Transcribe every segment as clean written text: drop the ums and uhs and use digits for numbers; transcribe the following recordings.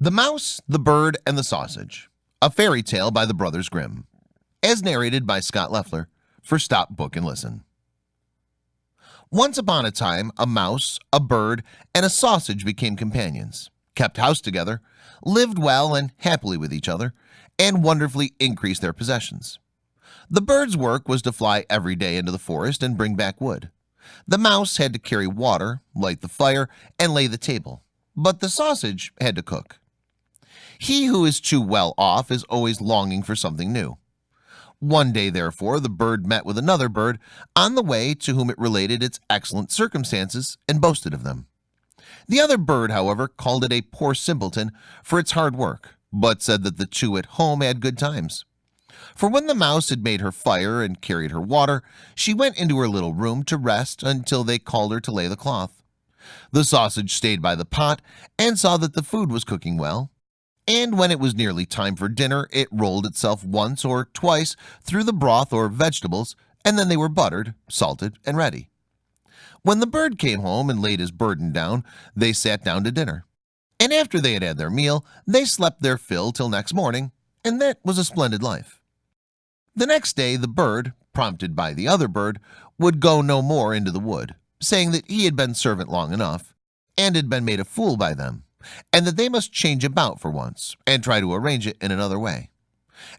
The Mouse, the Bird, and the Sausage, a fairy tale by the brothers Grimm, as narrated by Scott Leffler for Stop Book and Listen. Once upon a time, a mouse, a bird, and a sausage became companions, kept house together, lived well and happily with each other, and wonderfully increased their possessions. The bird's work was to fly every day into the forest and bring back wood. The mouse had to carry water, light the fire, and lay the table, but the sausage had to cook. He who is too well off is always longing for something new. One day, therefore, the bird met with another bird on the way, to whom it related its excellent circumstances and boasted of them. The other bird, however, called it a poor simpleton for its hard work, but said that the two at home had good times. For when the mouse had made her fire and carried her water, she went into her little room to rest until they called her to lay the cloth. The sausage stayed by the pot and saw that the food was cooking well, and when it was nearly time for dinner, it rolled itself once or twice through the broth or vegetables, and then they were buttered, salted, and ready. When the bird came home and laid his burden down, they sat down to dinner, and after they had had their meal, they slept their fill till next morning, and that was a splendid life. The next day the bird, prompted by the other bird, would go no more into the wood, saying that he had been servant long enough, and had been made a fool by them, and that they must change about for once and try to arrange it in another way.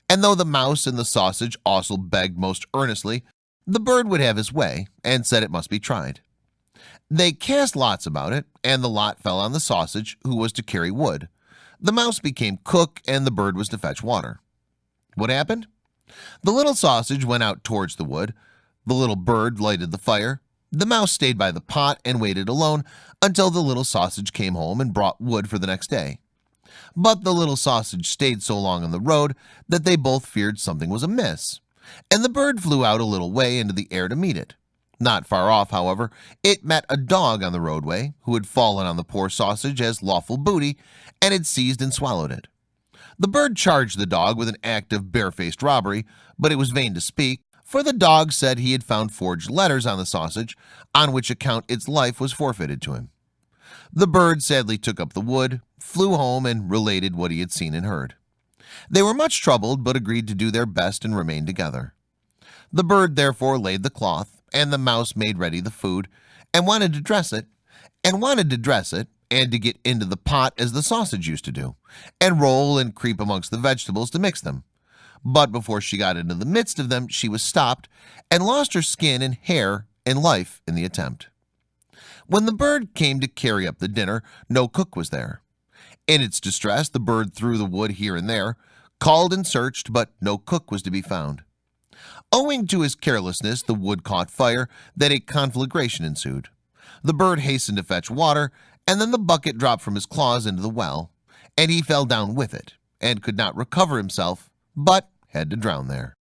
And though the mouse and the sausage also begged most earnestly, the bird would have his way and said it must be tried. They cast lots about it, and the lot fell on the sausage, who was to carry wood. The mouse became cook, and the bird was to fetch water. What happened? The little sausage went out towards the wood. The little bird lighted the fire. The mouse stayed by the pot and waited alone until the little sausage came home and brought wood for the next day. But the little sausage stayed so long on the road that they both feared something was amiss, and the bird flew out a little way into the air to meet it. Not far off, however, it met a dog on the roadway who had fallen on the poor sausage as lawful booty and had seized and swallowed it. The bird charged the dog with an act of barefaced robbery, but it was vain to speak, for the dog said he had found forged letters on the sausage, on which account its life was forfeited to him. The bird sadly took up the wood, flew home, and related what he had seen and heard. They were much troubled, but agreed to do their best and remain together. The bird therefore laid the cloth, and the mouse made ready the food, and wanted to dress it, and to get into the pot as the sausage used to do, and roll and creep amongst the vegetables to mix them. But before she got into the midst of them, she was stopped and lost her skin and hair and life in the attempt. When the bird came to carry up the dinner, no cook was there. In its distress, the bird threw the wood here and there, called and searched, but no cook was to be found. Owing to his carelessness, the wood caught fire, then a conflagration ensued. The bird hastened to fetch water, and then the bucket dropped from his claws into the well, and he fell down with it, and could not recover himself, but had to drown there.